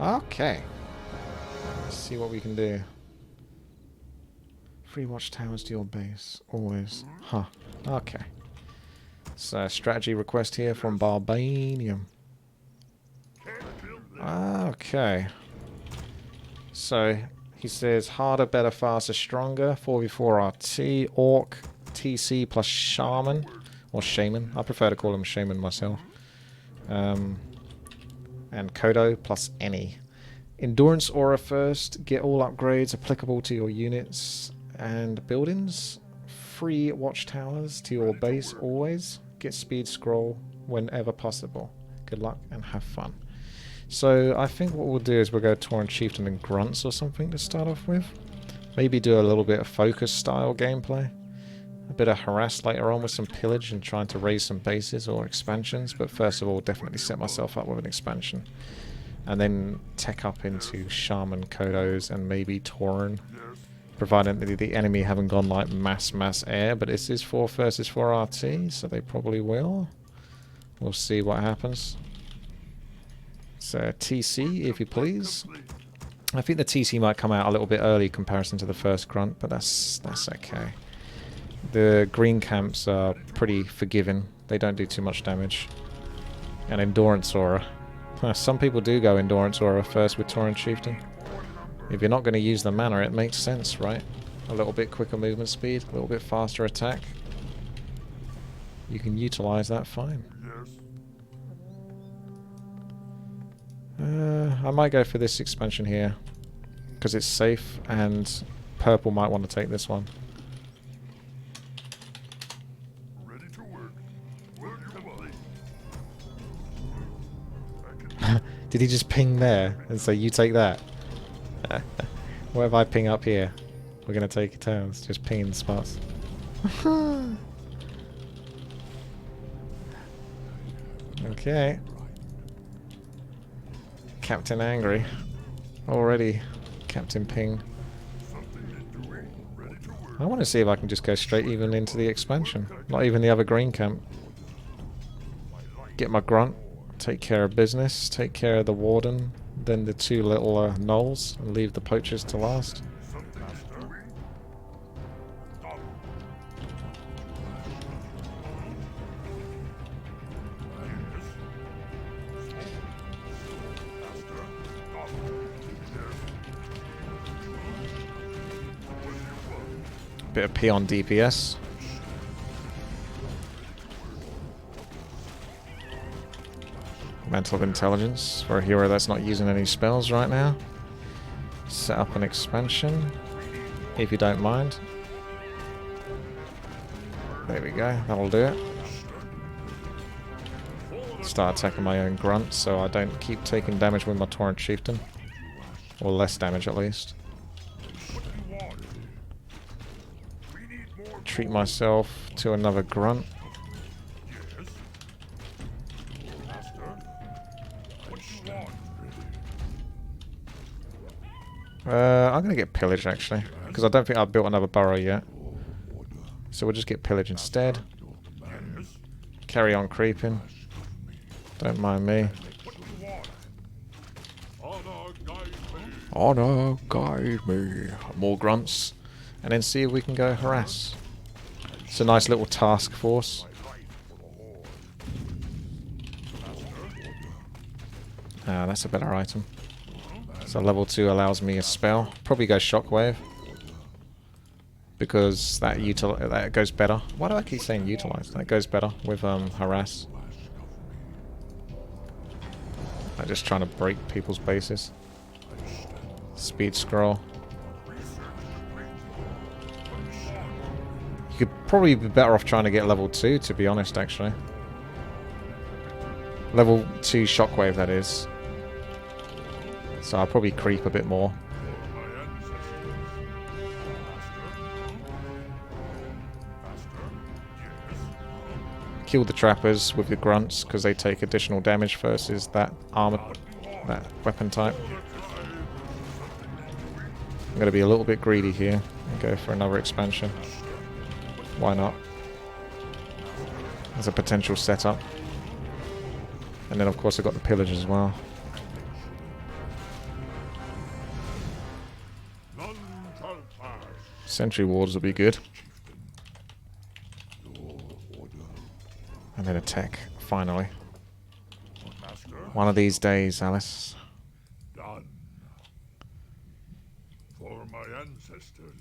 Okay. Let's see what we can do. 3 watchtowers to your base. Always. Huh. Okay. So, strategy request here from Barbanium. Okay. So, he says harder, better, faster, stronger. 4v4 RT, Orc, TC plus Shaman. Or Shaman. I prefer to call him Shaman myself. And Kodo plus any. Endurance aura first. Get all upgrades applicable to your units and buildings. 3 watchtowers to your base always. Get speed scroll whenever possible. Good luck and have fun. So I think what we'll do is we'll go Tauren Chieftain and Grunts or something to start off with. Maybe do a little bit of focus style gameplay. A bit of harass later on with some pillage and trying to raise some bases or expansions. But first of all, definitely set myself up with an expansion. And then tech up into Shaman Kodos and maybe Tauren. Provided the enemy haven't gone like mass air, but this is 4 versus 4 RT, so they probably will. We'll see what happens. So TC, if you please. I think the TC might come out a little bit early in comparison to the first grunt, but that's okay. The green camps are pretty forgiving. They don't do too much damage. And Endurance Aura. Some people do go Endurance Aura first with Tauren Chieftain. If you're not going to use the mana, it makes sense, right? A little bit quicker movement speed, a little bit faster attack. You can utilize that fine. I might go for this expansion here, because it's safe, and purple might want to take this one. Did he just ping there and say, you take that? What if I ping up here? We're going to take it turns, just pinging spots. Okay. Captain angry. Already Captain ping. I want to see if I can just go straight even into the expansion. Not even the other green camp. Get my grunt. Take care of business. Take care of the warden. Then the 2 little gnolls. And leave the poachers to last. Bit of P on DPS. Mental intelligence for a hero that's not using any spells right now. Set up an expansion, if you don't mind. There we go, that'll do it. Start attacking my own grunt so I don't keep taking damage with my Tauren Chieftain. Or less damage at least. Treat myself to another grunt. I'm going to get pillage actually, because I don't think I've built another burrow yet. So we'll just get pillage instead. Carry on creeping. Don't mind me. Honor, guide me. More grunts. And then see if we can go harass. It's a nice little task force. Ah, that's a better item. So level 2 allows me a spell. Probably go shockwave. Because that goes better. Why do I keep saying utilize? That goes better with harass. I'm just trying to break people's bases. Speed scroll. You could probably be better off trying to get level 2, to be honest, actually. Level 2 shockwave, that is. So I'll probably creep a bit more. Kill the trappers with the grunts because they take additional damage versus that armor, that weapon type. I'm going to be a little bit greedy here and go for another expansion. Why not? As a potential setup. And then of course I've got the pillage as well. Sentry wards will be good. And then attack, finally. One of these days, Alice. Done. For my ancestors.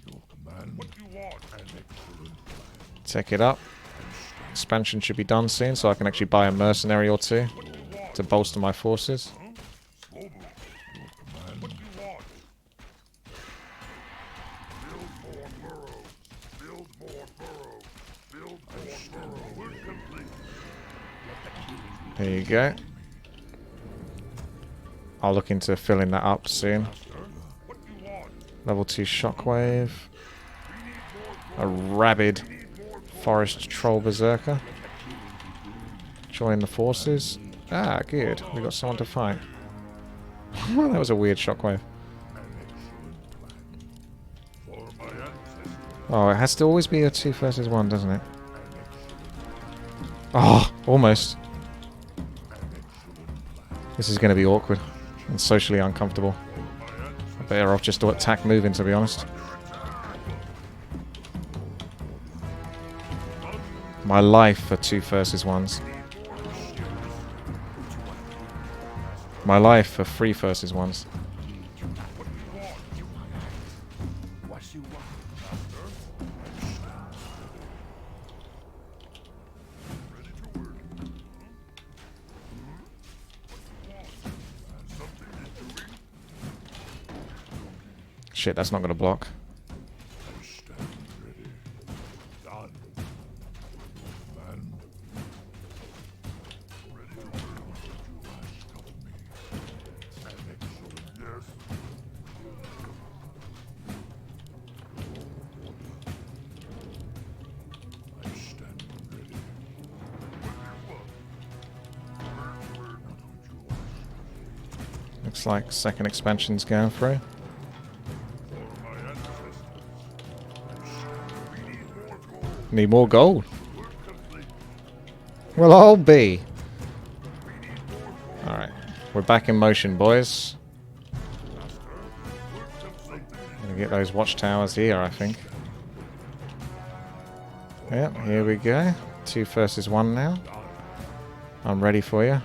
Your command. What you want? An excellent plan. Take it up. Expansion should be done soon, so I can actually buy a mercenary or two to bolster my forces. What you want? Build more burrows. Build more burrows. Build more burrows. We're complete. There you go. I'll look into filling that up soon. What you want? Level 2 shockwave. A rabid forest troll berserker. Join the forces. Ah, good. We got someone to fight. That was a weird shockwave. For my ancestors. Oh, it has to always be a 2 versus 1, doesn't it? Oh, almost. This is going to be awkward and socially uncomfortable. I'm better off just to attack moving, to be honest. My life for 2 versus 1s. My life for 3 versus 1s. Shit, that's not going to block. Looks like second expansion's going through. Need more gold. Well, I'll be. Alright. We're back in motion, boys. Gonna get those watchtowers here, I think. Yep, here we go. 2 versus 1 now. I'm ready for you.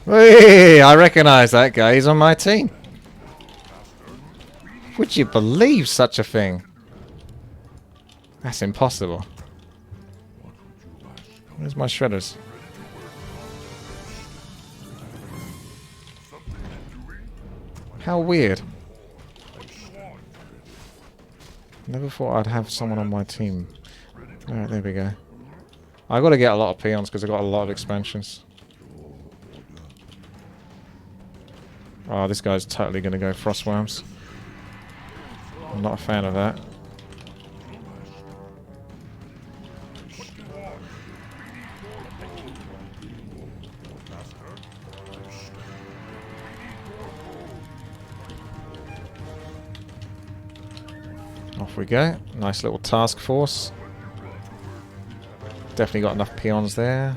Hey, I recognize that guy. He's on my team. Would you believe such a thing? That's impossible. Where's my shredders? How weird. Never thought I'd have someone on my team. Alright, there we go. I got to get a lot of peons because I got a lot of expansions. Oh, this guy's totally going to go frostworms. I'm not a fan of that. Off we go. Nice little task force. Definitely got enough peons there.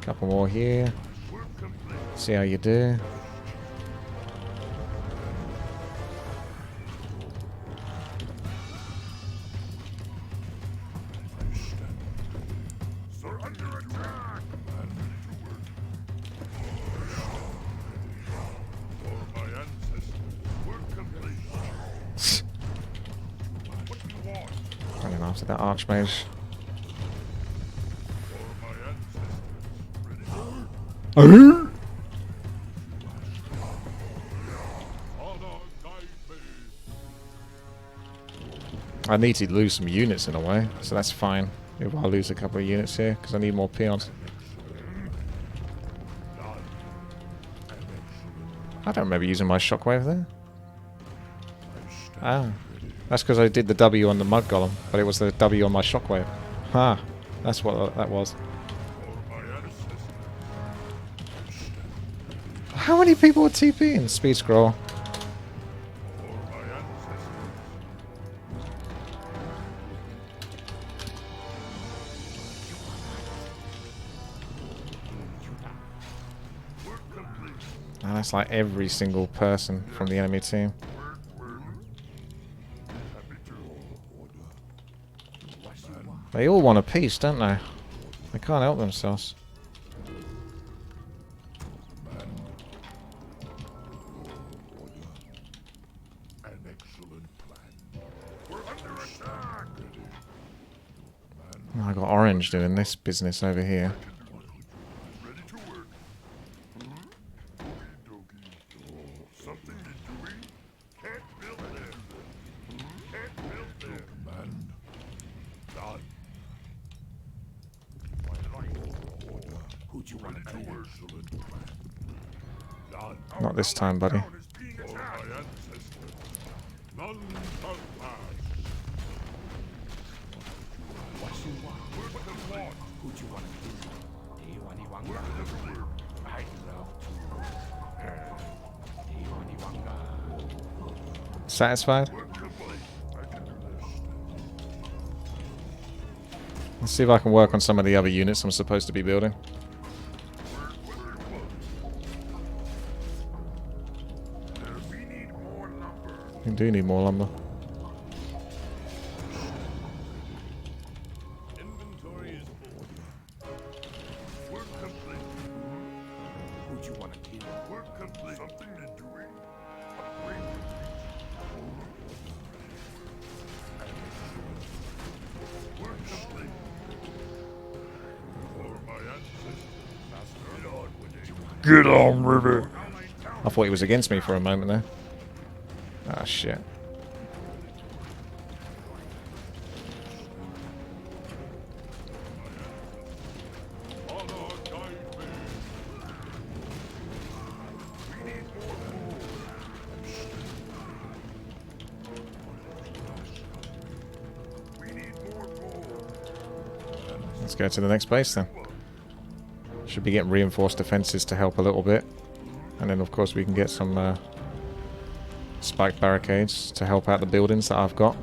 Couple more here. See how you do. Running after that archmage. I need to lose some units in a way, so that's fine. If I lose a couple of units here, because I need more peons. I don't remember using my shockwave there. Ah. That's because I did the W on the mud golem, but it was the W on my shockwave. Ha! That's what that was. How many people are TPing? Speed scroll. Oh, that's like every single person from the enemy team. They all want a piece, don't they? They can't help themselves. Oh, I got orange doing this business over here. Not this time, buddy. Satisfied? Let's see if I can work on some of the other units I'm supposed to be building. We do need more lumber. Get on with it. I thought he was against me for a moment there. Ah, shit. Let's go to the next base then. Should be getting reinforced defenses to help a little bit. And then of course we can get some spiked barricades to help out the buildings that I've got.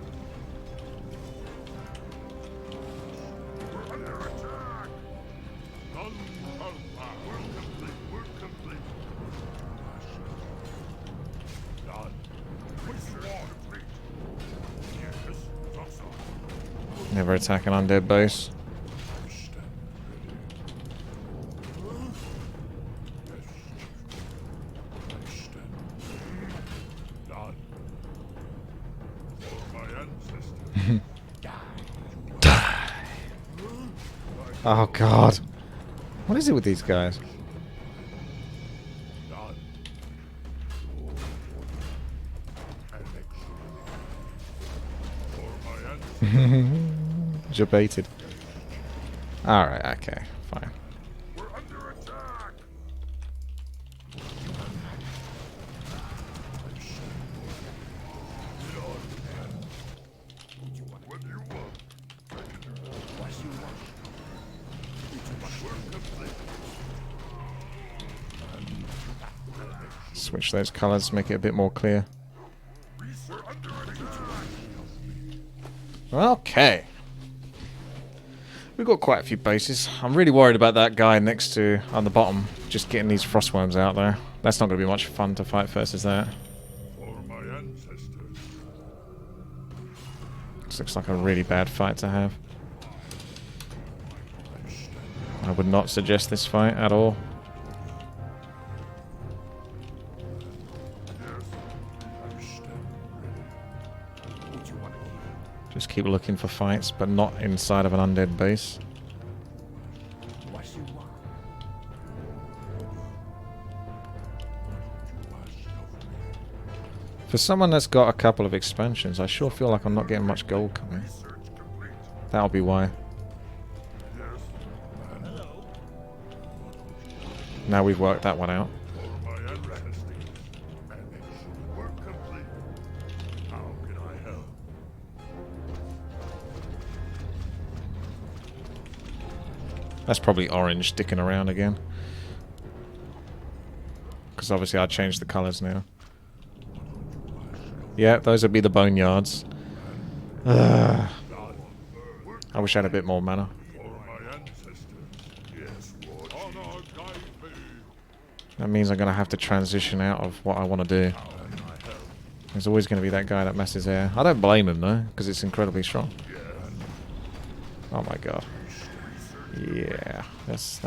Never attack an undead base. Oh god. What is it with these guys? Debated. Alright, okay, fine. Switch those colours, make it a bit more clear. Okay. We've got quite a few bases. I'm really worried about that guy next to, on the bottom, just getting these frostworms out there. That's not going to be much fun to fight versus that. This looks like a really bad fight to have. I would not suggest this fight at all. Just keep looking for fights, but not inside of an undead base. For someone that's got a couple of expansions, I sure feel like I'm not getting much gold coming. That'll be why. Now we've worked that one out. That's probably orange sticking around again. Because obviously I changed the colours now. Yeah, those would be the boneyards. I wish I had a bit more mana. That means I'm going to have to transition out of what I want to do. There's always going to be that guy that messes here. I don't blame him though, because it's incredibly strong. Oh my god. Yeah, that's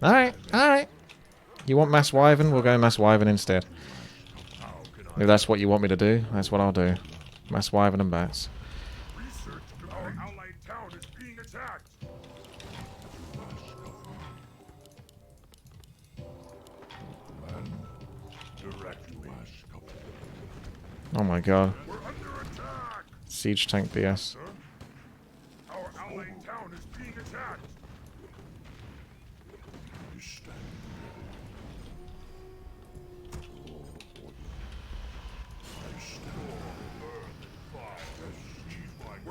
Alright, alright. You want Mass Wyvern? We'll go Mass Wyvern instead. If that's what you want me to do, that's what I'll do. Mass Wyvern and bats. Our allied town is being attacked. Oh my god. We're under attack. Siege tank BS. Our allied town is being attacked.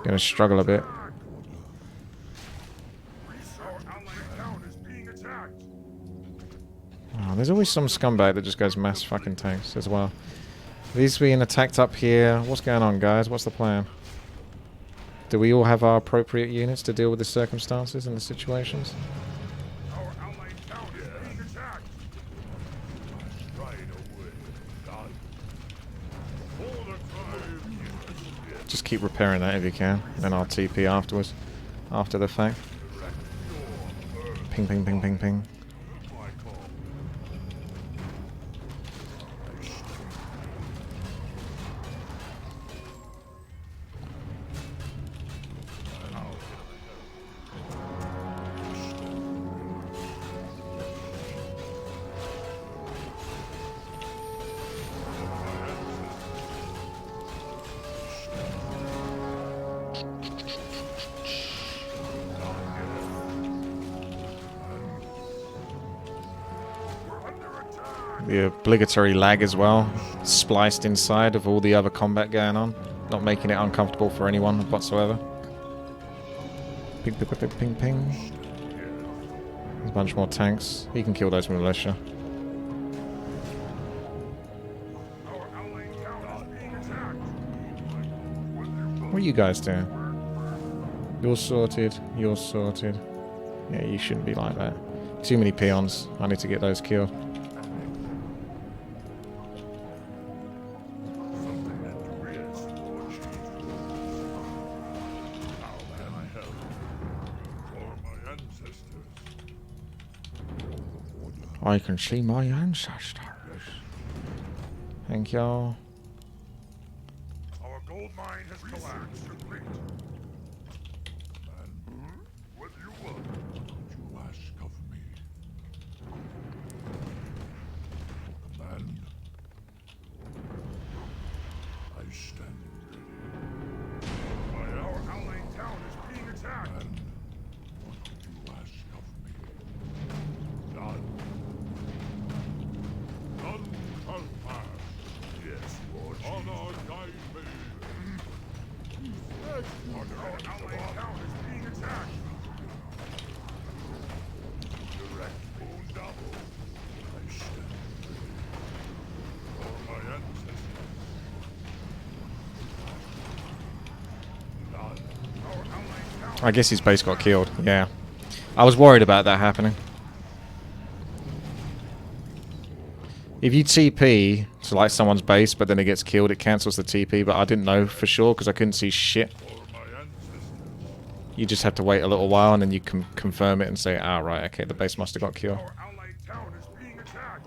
Gonna struggle a bit. Our allied town is being attacked. Oh, there's always some scumbag that just goes mass fucking tanks as well. These being attacked up here. What's going on, guys? What's the plan? Do we all have our appropriate units to deal with the circumstances and the situations? Our allied town is being attacked. Right away, God. Hold the drive. Just keep repairing that if you can. Then I'll TP afterwards. After the fact. Ping, ping, ping, ping, ping. The obligatory lag as well, spliced inside of all the other combat going on, not making it uncomfortable for anyone whatsoever. Ping, ping, ping, ping, ping. There's a bunch more tanks. He can kill those militia. What are you guys doing? You're sorted. You're sorted. Yeah, you shouldn't be like that. Too many peons. I need to get those killed. I can see my ancestors. Thank y'all. Our gold mine has collapsed. Complete. What do you want? You ask of me. Command. I stand ready. Our allied town is being attacked. And what would you ask of me? None. None shall pass. Yes, Lord. Honor guide me. Our allied town is being attacked. Direct moon double. I stand ready. For my ancestors. None. Our allied town. I guess his base got killed. Yeah. I was worried about that happening. If you TP to like someone's base but then it gets killed, it cancels the TP, but I didn't know for sure because I couldn't see shit. You just have to wait a little while and then you can confirm it and say, ah, right, okay, the base must have got killed. Our allied town is being attacked.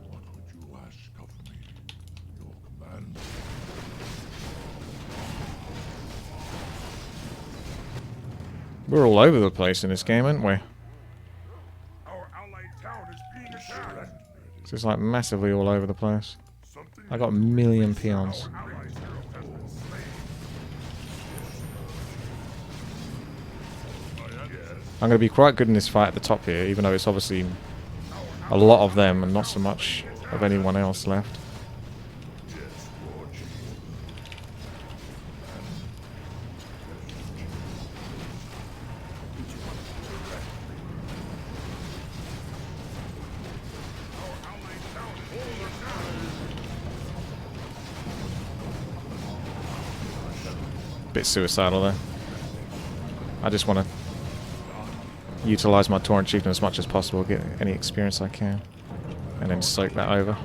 What would you ask of me? Your command. We're all over the place in this game, aren't we? Our allied town is being attacked. It's just like massively all over the place. Something I got a million peons. our allies hero has been slain. I'm going to be quite good in this fight at the top here, even though it's obviously a lot of them and not so much of anyone else left. Bit suicidal though. I just want to utilize my Torrent Chieftain as much as possible, get any experience I can, and then soak that over.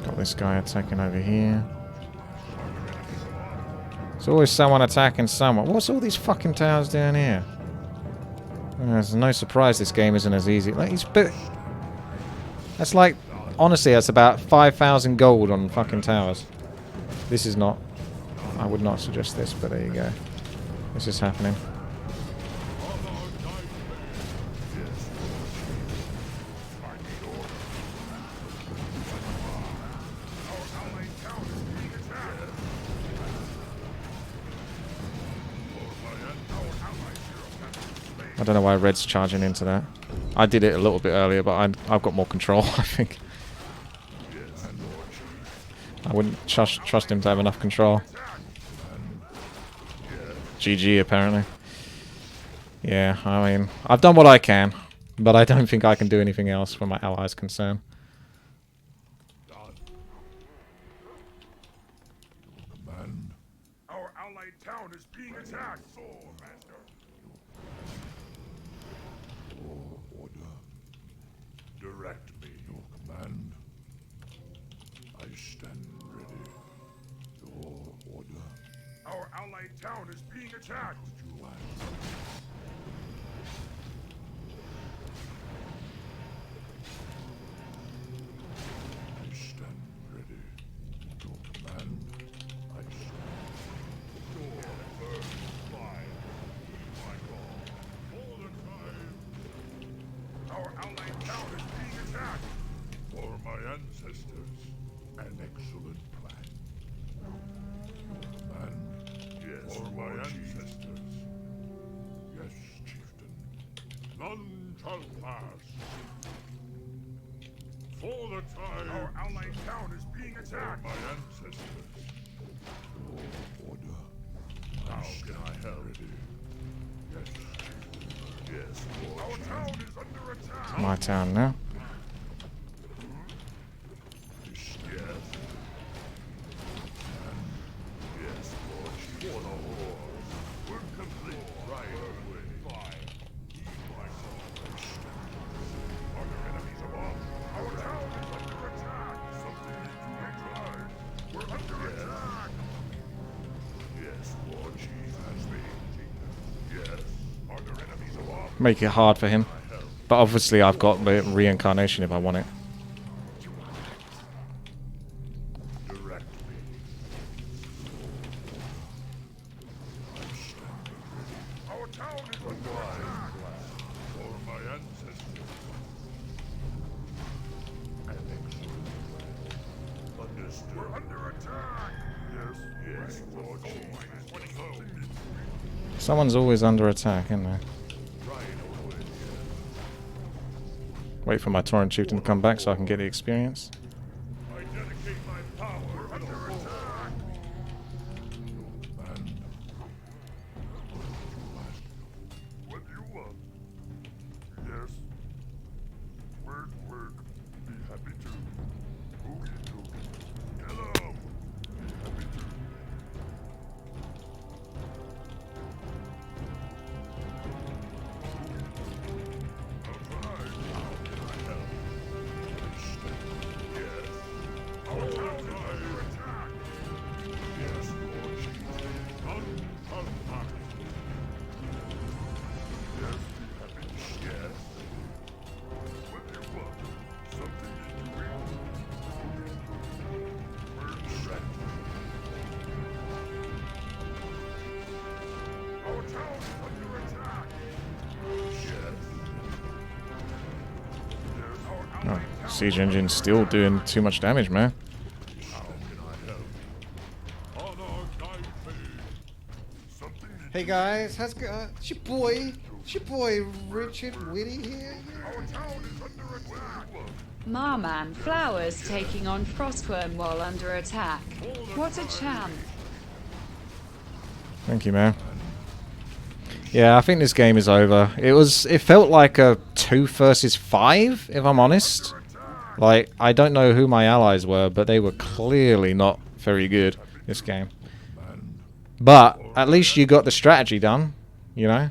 Got this guy attacking over here. There's always someone attacking someone. What's all these fucking towers down here? There's no surprise this game isn't as easy. Like, that's like, honestly, that's about 5,000 gold on fucking towers. This is not. I would not suggest this, but there you go. This is happening. I don't know why Red's charging into that. I did it a little bit earlier, but I've got more control, I think. I wouldn't trust him to have enough control. GG, apparently. Yeah, I mean, I've done what I can, but I don't think I can do anything else where my allies concerned. Our allied town is being attacked. Master. Your order. Direct me. Your command. I stand ready. Your order. Our allied town is being attacked. Would you ask? I stand ready. Your command. I stand. Our allied town is being attacked! For my ancestors, an excellent plan. And yes, for my ancestors. Yes, chieftain. None shall pass. For the time. Our allied town is being attacked! For my ancestors. Your order. How can I help? Yes, yes. Our town is under attack. My town now. Yes. Yes, Lord. For the war. We're complete. Right away. Fine. Are there enemies above? Our town is under attack. Something neutralized. We're under attack. Yes, Lord Chief has me. Yes. Are there enemies above? Make it hard for him. But obviously I've got the reincarnation if I want it. Direct me. Our town is under attack. For my ancestors. An excellent plan. Understood. We're under attack. Yes, yes, Lord Chief. Someone's always under attack, isn't there? Wait for my Torrent Chieftain to come back so I can get the experience. I dedicate my power under attack. What do you want? Yes. Work. Be happy to. Oogie doogie. Hello. Be happy to. Oh, Siege Engine's still doing too much damage, man. Hey guys, how's it going? It's your boy Richard Whitty here. Marman Flowers taking on Frostworm while under attack. What a champ. Thank you, man. Yeah, I think this game is over. It felt like a 2 versus 5, if I'm honest. Like, I don't know who my allies were, but they were clearly not very good this game. But at least you got the strategy done, you know?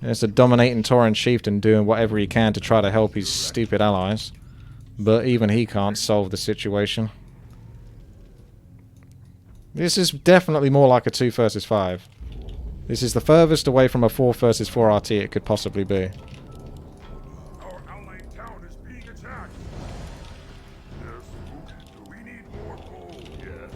There's a dominating Tauren chieftain doing whatever he can to try to help his stupid allies. But even he can't solve the situation. This is definitely more like a 2 versus 5. This is the furthest away from a 4 versus 4 RT it could possibly be. Our allied town is being attacked. Yes. We need more coal. Yes.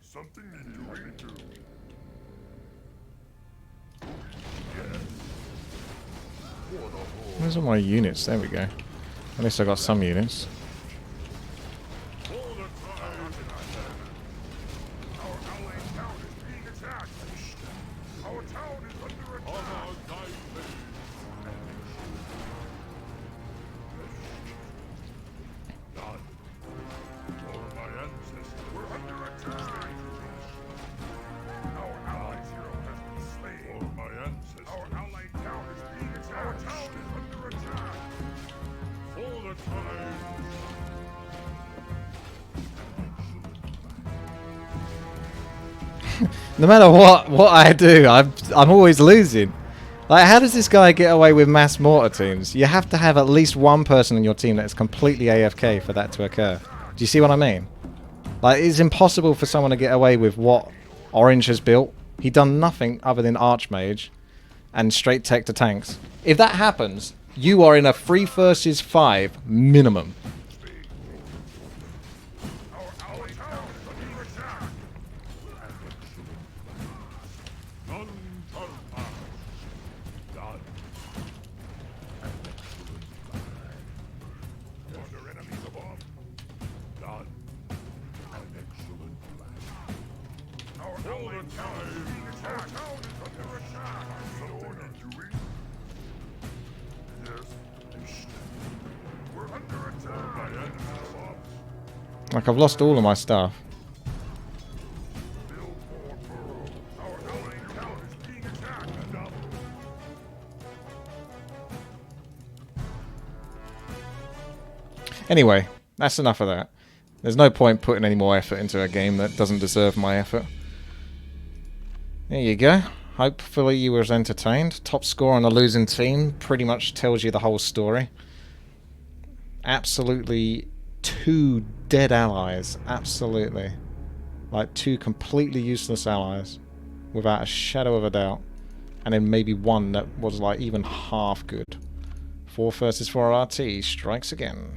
Something needs doing too. Where's all my units? There we go. At least I got some units. No matter what I do, I'm always losing. Like, how does this guy get away with mass mortar teams? You have to have at least one person in your team that's completely AFK for that to occur. Do you see what I mean? Like, it's impossible for someone to get away with what Orange has built. He done nothing other than Archmage and straight tech to tanks. If that happens, you are in a 3 versus 5 minimum. Like, I've lost all of my stuff. Anyway, that's enough of that. There's no point putting any more effort into a game that doesn't deserve my effort. There you go. Hopefully you were entertained. Top score on a losing team pretty much tells you the whole story. Absolutely 2 dead allies. Absolutely. Like 2 completely useless allies. Without a shadow of a doubt. And then maybe one that was like even half good. 4 versus 4 RT strikes again.